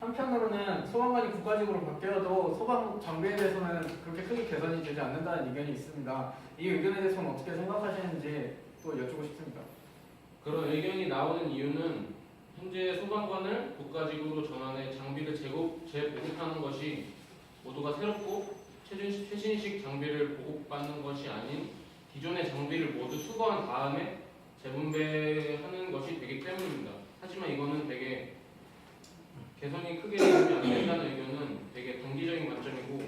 한편으로는 소방관이 국가직으로 바뀌어도 소방 장비에 대해서는 그렇게 크게 개선이 되지 않는다는 의견이 있습니다. 이 의견에 대해서는 어떻게 생각하시는지 또 여쭙고 싶습니다. 그런 의견이 나오는 이유는 현재 소방관을 국가직으로 전환해 장비를 재보급하는 것이 모두가 새롭고 최신식 장비를 보급받는 것이 아닌 기존의 장비를 모두 수거한 다음에 재분배하는 것이 되기 때문입니다. 하지만 이거는 되게 개선이 크게 되지 않는다는 의견은 되게 단기적인 관점이고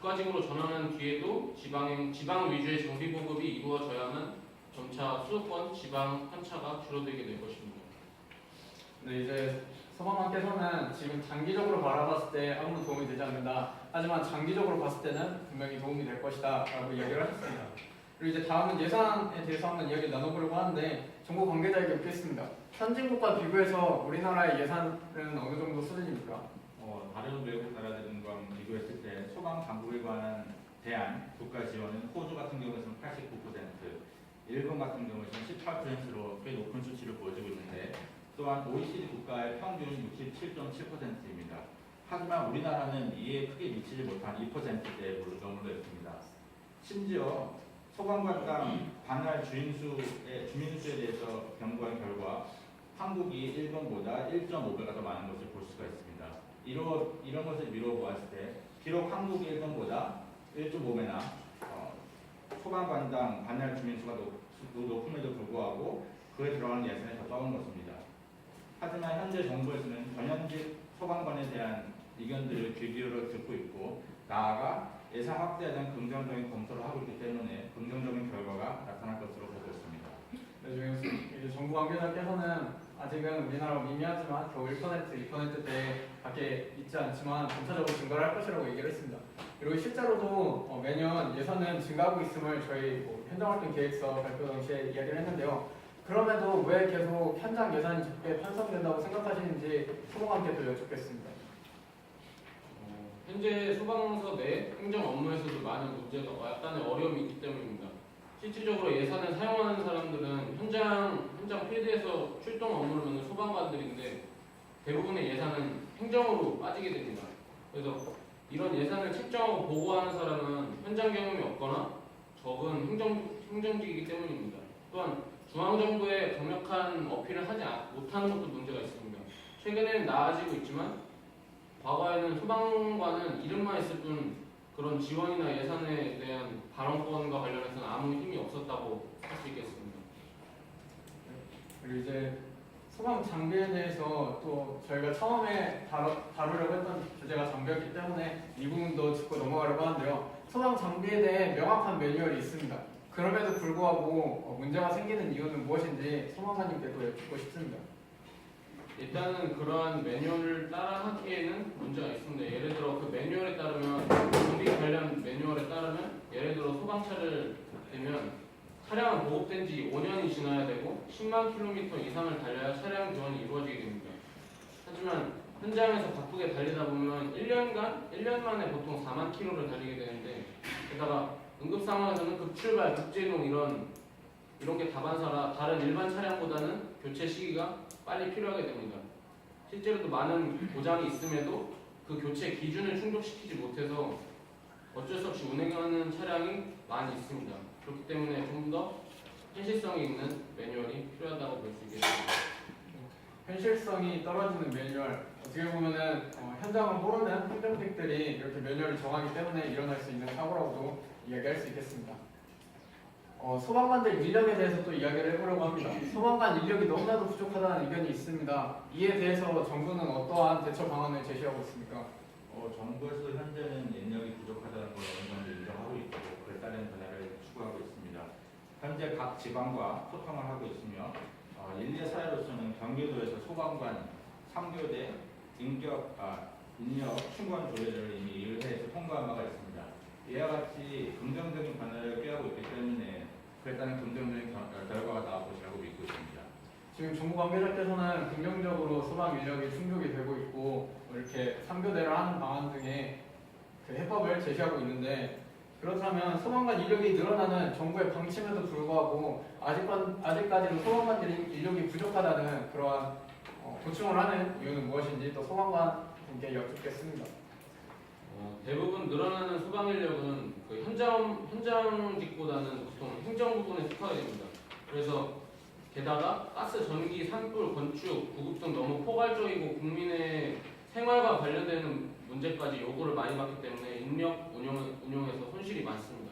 국가직으로 전환한 뒤에도 지방 위주의 장비 보급이 이루어져야만 점차 수도권, 지방 편차가 줄어들게 될 것입니다. 네, 이제 소방관께서는 지금 단기적으로 바라봤을 때 아무런 도움이 되지 않는다. 하지만 장기적으로 봤을 때는 분명히 도움이 될 것이다 라고 이야기를 하셨습니다. 그리고 이제 다음은 예산에 대해서 한번 이야기를 나눠보려고 하는데 정부 관계자에게 묻겠습니다. 선진국과 비교해서 우리나라의 예산은 어느 정도 수준입니까? 다른 외국 나라들과 비교했을 때 소방 당국에 관한 대한 국가 지원은 호주 같은 경우에는 89%, 일본 같은 경우에는 18%로 꽤 높은 수치를 보여주고 있는데 또한 OECD 국가의 평균 67.7%입니다. 하지만 우리나라는 이에 크게 미치지 못한 2%대에 머물러 있습니다. 심지어 소방관당 관할 주민수에 대해서 연구한 결과 한국이 일본보다 1.5배가 더 많은 것을 볼 수가 있습니다. 이런 것을 미뤄보았을 때 비록 한국이 일본보다 1.5배나 소방관당 관할 주민수가 높음에도 불구하고 그에 들어가는 예산이 더 적은 것입니다. 하지만 현재 정부에서는 전현직 소방관에 대한 의견들을 귀 기울여 듣고 있고 나아가 예산 확대에 대한 긍정적인 검토를 하고 있기 때문에 긍정적인 결과가 나타날 것으로 보고 있습니다. 네, 이제 정부 관계자께서는 아직은 우리나라 미미하지만 겨우 1%, 2%대 밖에 있지 않지만 점차적으로 증가를 할 것이라고 얘기를 했습니다. 그리고 실제로도 매년 예산은 증가하고 있음을 저희 현장활동 계획서 발표 당시에 이야기를 했는데요. 그럼에도 왜 계속 현장 예산이 적게 편성된다고 생각하시는지 소방관께도 여쭙겠습니다. 현재 소방서 내 행정 업무에서도 많은 문제가 약간의 어려움이 있기 때문입니다. 실질적으로 예산을 사용하는 사람들은 현장 필드에서 출동 업무를 하는 소방관들인데 대부분의 예산은 행정으로 빠지게 됩니다. 그래서 이런 예산을 책정하고 보고하는 사람은 현장 경험이 없거나 적은 행정직이기 때문입니다. 또한 중앙정부에 강력한 어필을 하지 못하는 것도 문제가 있습니다. 최근에는 나아지고 있지만 과거에는 소방관은 이름만 있을 뿐 그런 지원이나 예산에 대한 발언권과 관련해서는 아무 힘이 없었다고 할 수 있겠습니다. 그리고 이제 소방 장비에 대해서 또 저희가 처음에 다루려고 했던 주제가 장비였기 때문에 이 부분도 짚고 넘어가려고 하는데요. 소방 장비에 대해 명확한 매뉴얼이 있습니다. 그럼에도 불구하고 문제가 생기는 이유는 무엇인지 소방관님께도 여쭙고 싶습니다. 일단은 그러한 매뉴얼을 따라하기에는 문제가 있습니다. 예를 들어 그 매뉴얼에 따르면 장비 관련 매뉴얼에 따르면 예를 들어 소방차를 대면 차량은 보급된 지 5년이 지나야 되고 10만 킬로미터 이상을 달려야 차량 교환이 이루어지게 됩니다. 하지만 현장에서 바쁘게 달리다 보면 1년 만에 보통 4만 킬로를 달리게 되는데 게다가 응급 상황에서는 급출발, 급제동 이런 게 다반사라 다른 일반 차량보다는 교체 시기가 빨리 필요하게 됩니다. 실제로도 많은 고장이 있음에도 그 교체 기준을 충족시키지 못해서 어쩔 수 없이 운행하는 차량이 많이 있습니다. 그렇기 때문에 좀 더 현실성이 있는 매뉴얼이 필요하다고 볼 수 있겠습니다. 현실성이 떨어지는 매뉴얼, 어떻게 보면은 현장을 모르는 행정직들이 이렇게 매뉴얼을 정하기 때문에 일어날 수 있는 사고라고도 이야기할 수 있겠습니다. 소방관들 인력에 대해서 또 이야기를 해보려고 합니다. 소방관 인력이 너무나도 부족하다는 의견이 있습니다. 이에 대해서 정부는 어떠한 대처 방안을 제시하고 있습니까? 정부에서 현재는 인력이 부족하다는 걸 어느 정도 인정하고 있고 그에 따른 변화를 추구하고 있습니다. 현재 각 지방과 소통을 하고 있으며 인재 사회로서는 경기도에서 소방관 3교대 인력 충원 조례를 이미 의회에서 통과한 바가 있습니다. 이와 같이 긍정적인 변화를 꾀하고 있기 때문에 그에 따른 긍정적인 결과가 나올 것이라고 믿고 있습니다. 지금 정부 관계자께서는 긍정적으로 소방 인력이 충족이 되고 있고 이렇게 3교대를 하는 방안 등의 그 해법을 제시하고 있는데 그렇다면 소방관 인력이 늘어나는 정부의 방침에도 불구하고 아직까지도 소방관들이 인력이 부족하다는 그러한 도청을 하는 이유는 무엇인지 또 소방관 분께 여쭙겠습니다. 대부분 늘어나는 소방 인력은 그 현장직보다는 보통 행정 부분에 속하게 됩니다. 그래서 게다가 가스, 전기, 산불, 건축, 구급 등 너무 포괄적이고 국민의 생활과 관련되는 문제까지 요구를 많이 받기 때문에 인력 운용에서 손실이 많습니다.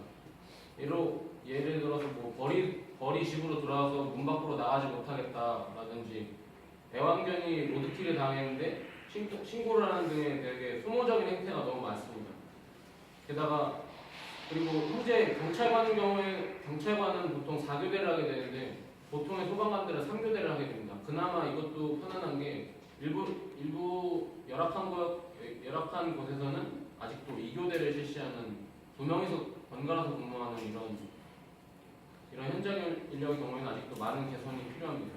예를 들어서 뭐 벌이 집으로 들어와서 문 밖으로 나가지 못하겠다라든지 애완견이 로드킬을 당했는데 신고를 하는 등의 되게 소모적인 행태가 너무 많습니다. 게다가 그리고 현재 경찰관의 경우에 경찰관은 보통 4교대를 하게 되는데 보통의 소방관들은 3교대를 하게 됩니다. 그나마 이것도 편안한 게 일부 열악한 곳에서는 아직도 2교대를 실시하는 2명이서 번갈아서 근무하는 이런 현장 인력의 경우에는 아직도 많은 개선이 필요합니다.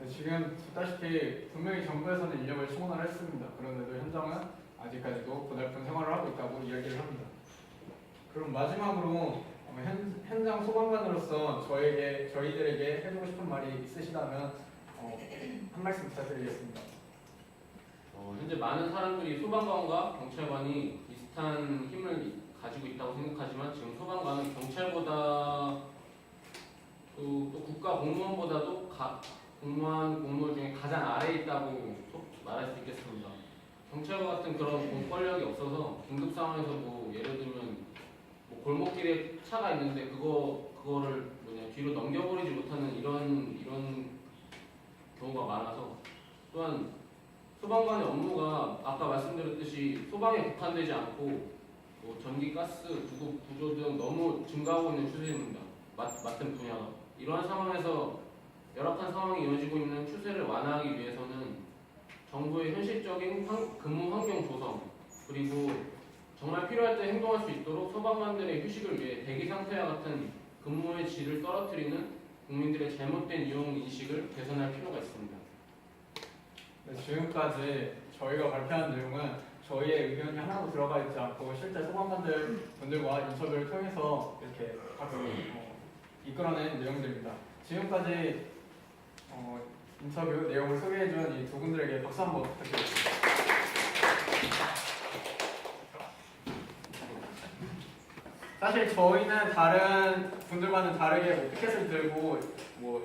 네, 지금 보다시피 분명히 정부에서는 인력을 충원을 했습니다. 그런데도 현장은 아직까지도 고달픈 생활을 하고 있다고 이야기를 합니다. 그럼 마지막으로 현장 소방관으로서 저희들에게 해주고 싶은 말이 있으시다면 한 말씀 부탁드리겠습니다. 현재 많은 사람들이 소방관과 경찰관이 비슷한 힘을 가지고 있다고 생각하지만 지금 소방관은 경찰보다 또 국가 공무원보다도 공무원 중에 가장 아래에 있다고 말할 수 있겠습니다. 경찰과 같은 그런 공권력이 없어서 긴급 상황에서 뭐 예를 들면 뭐 골목길에 차가 있는데 그거를 뒤로 넘겨버리지 못하는 이런 경우가 많아서 또한 소방관의 업무가 아까 말씀드렸듯이 소방에 국한되지 않고 뭐 전기, 가스, 구급, 구조 등 너무 증가하고 있는 추세입니다. 맡은 분야가. 이러한 상황에서 열악한 상황이 이어지고 있는 추세를 완화하기 위해서는 정부의 현실적인 근무 환경 조성 그리고 정말 필요할 때 행동할 수 있도록 소방관들의 휴식을 위해 대기 상태와 같은 근무의 질을 떨어뜨리는 국민들의 잘못된 이용 인식을 개선할 필요가 있습니다. 네, 지금까지 저희가 발표한 내용은 저희의 의견이 하나도 들어가 있지 않고 실제 소방관들 분들과 인터뷰를 통해서 이렇게 이끌어낸 내용들입니다. 지금까지 인터뷰 내용을 소개해준 이 두 분들에게 박수 한번 부탁드립니다. 사실 저희는 다른 분들과는 다르게 뭐 피켓을 들고 뭐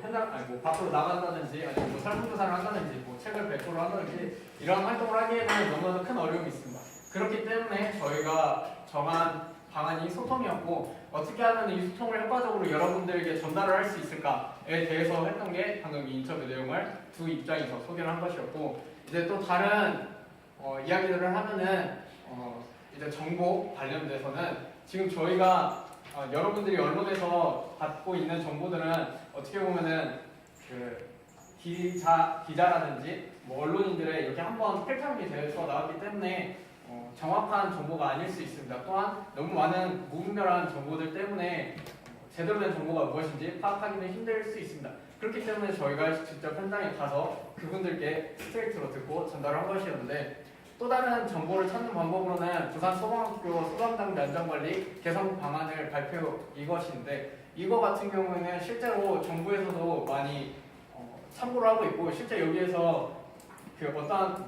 밖으로 나간다든지 아니면 뭐 설문조사를 한다든지 뭐 책을 배포를 한다든지 이런 활동을 하기에는 너무 큰 어려움이 있습니다. 그렇기 때문에 저희가 정한 방안이 소통이었고 어떻게 하면 이 소통을 효과적으로 여러분들에게 전달을 할 수 있을까에 대해서 했던 게 방금 이 인터뷰 내용을 두 입장에서 소개를 한 것이었고 이제 또 다른 이야기들을 하면은 이제 정보 관련돼서는 지금 저희가 여러분들이 언론에서 받고 있는 정보들은 어떻게 보면은 그 기자라든지 뭐 언론인들의 이렇게 한번 필터링이 되어 나왔기 때문에 정확한 정보가 아닐 수 있습니다. 또한 너무 많은 무분별한 정보들 때문에 제대로 된 정보가 무엇인지 파악하기는 힘들 수 있습니다. 그렇기 때문에 저희가 직접 현장에 가서 그분들께 스트레이트로 듣고 전달을 한 것이었는데 또 다른 정보를 찾는 방법으로는 부산소방학교 소방장비 안전관리 개선 방안을 발표 이것인데 이거 같은 경우에는 실제로 정부에서도 많이 참고를 하고 있고 실제 여기에서 그 어떠한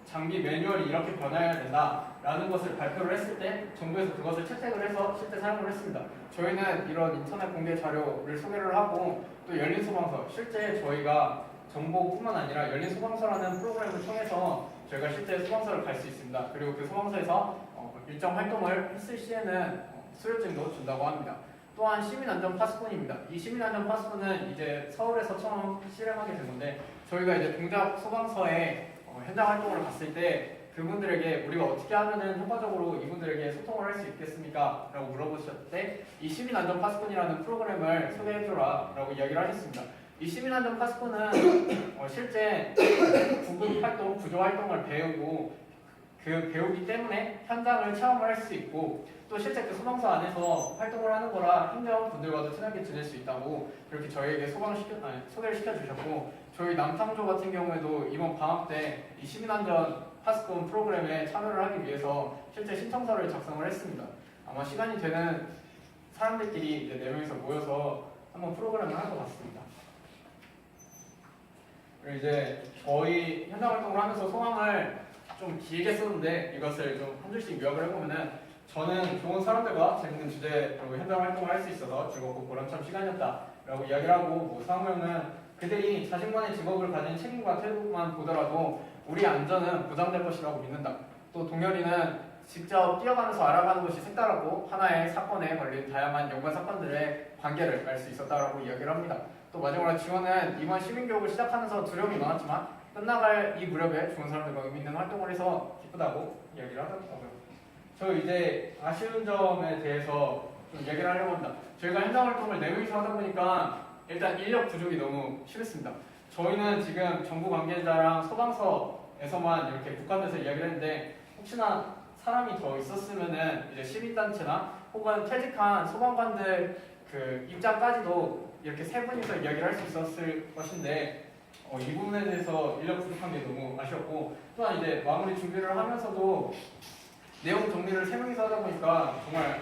장비 매뉴얼이 이렇게 변화해야 된다라는 것을 발표를 했을 때 정부에서 그것을 채택을 해서 실제 사용을 했습니다. 저희는 이런 인터넷 공개 자료를 소개를 하고 또 열린소방서 실제 저희가 정보뿐만 아니라 열린소방서라는 프로그램을 통해서 저희가 실제 소방서를 갈 수 있습니다. 그리고 그 소방서에서 일정 활동을 했을 시에는 수료증도 준다고 합니다. 또한 시민안전 파스폰입니다. 이 시민안전 파스폰은 이제 서울에서 처음 실행하게 된 건데 저희가 이제 동작 소방서에 현장 활동을 갔을 때 그분들에게 우리가 어떻게 하면은 효과적으로 이분들에게 소통을 할 수 있겠습니까? 라고 물어보셨을 때 이 시민안전 파스폰이라는 프로그램을 소개해주라 라고 이야기를 하셨습니다. 이 시민안전 파스폰은 실제 구급 활동, 구조 활동을 배우기 때문에 현장을 체험을 할 수 있고 또 실제 그 소방서 안에서 활동을 하는 거라 행정분들과도 친하게 지낼 수 있다고 그렇게 저희에게 소개를 시켜주셨고 저희 남탕조 같은 경우에도 이번 방학 때 이 시민안전 파스폰 프로그램에 참여를 하기 위해서 실제 신청서를 작성을 했습니다. 아마 시간이 되는 사람들끼리 이제 4명이서 모여서 한번 프로그램을 할 것 같습니다. 그리고 이제 저희 현장 활동을 하면서 소감을 좀 길게 썼는데 이것을 좀 한 줄씩 요약을 해보면은 저는 좋은 사람들과 재밌는 주제 그리고 현장 활동을 할 수 있어서 즐겁고 보람찬 시간이었다라고 이야기를 하고 뭐 상우 형은 그들이 자신만의 직업을 가진 책임과 태도만 보더라도 우리 안전은 보장될 것이라고 믿는다. 또 동열이는 직접 뛰어가면서 알아가는 것이 색다르고 하나의 사건에 걸린 다양한 연관 사건들의 관계를 알 수 있었다라고 이야기를 합니다. 또 마지막으로 지원은 이번 시민교육을 시작하면서 두려움이 많았지만 끝나갈 이 무렵에 좋은 사람들과 의미 있는 활동을 해서 기쁘다고 이야기를 하더라고요. 저 이제 아쉬운 점에 대해서 좀 얘기를 하려고 합니다. 저희가 현장 활동을 4명이서 하다 보니까 일단 인력 부족이 너무 심했습니다. 저희는 지금 정부 관계자랑 소방서에서만 이렇게 국감에서 이야기를 했는데 혹시나 사람이 더 있었으면은 이제 시민단체나 혹은 퇴직한 소방관들 그 입장까지도 이렇게 세 분이서 이야기를 할 수 있었을 것인데 이 부분에 대해서 인력 부족한 게 너무 아쉬웠고 또한 이제 마무리 준비를 하면서도 내용 정리를 세 명이서 하다 보니까 정말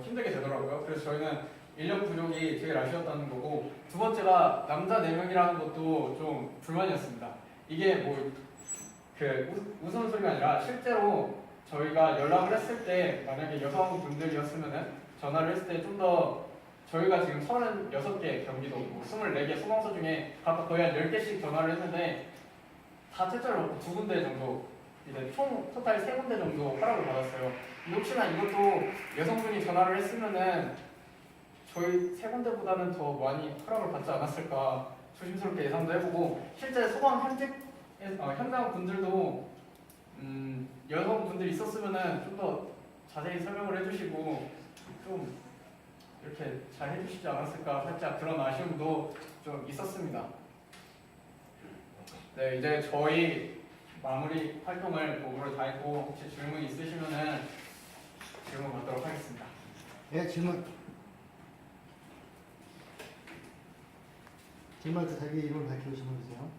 힘들게 되더라고요. 그래서 저희는 인력 부족이 제일 아쉬웠다는 거고 두 번째가 남자 4명이라는 것도 좀 불만이었습니다. 이게 뭐 그 우스갯소리가 아니라 실제로 저희가 연락을 했을 때 만약에 여성분들이었으면은 전화를 했을 때 좀 더 저희가 지금 36개 경기도 24개 소방서 중에 각각 거의 한 10개씩 전화를 했는데 다 퇴짜를 놓고 2군데 정도 이제 총 토탈 3군데 정도 허락을 받았어요. 근데 혹시나 이것도 여성분이 전화를 했으면은 저희 3군데보다는 더 많이 허락을 받지 않았을까 조심스럽게 예상도 해보고 실제 소방 현장 분들도 여성분들이 있었으면은 좀 더 자세히 설명을 해주시고 좀 이렇게 잘 해주시지 않았을까 살짝 그런 아쉬움도 좀 있었습니다. 네, 이제 저희 마무리 활동을 목으로 다 했고 혹시 질문 있으시면은 질문 받도록 하겠습니다. 네, 질문 할 때 자기 이름을 밝히고 질문 주세요.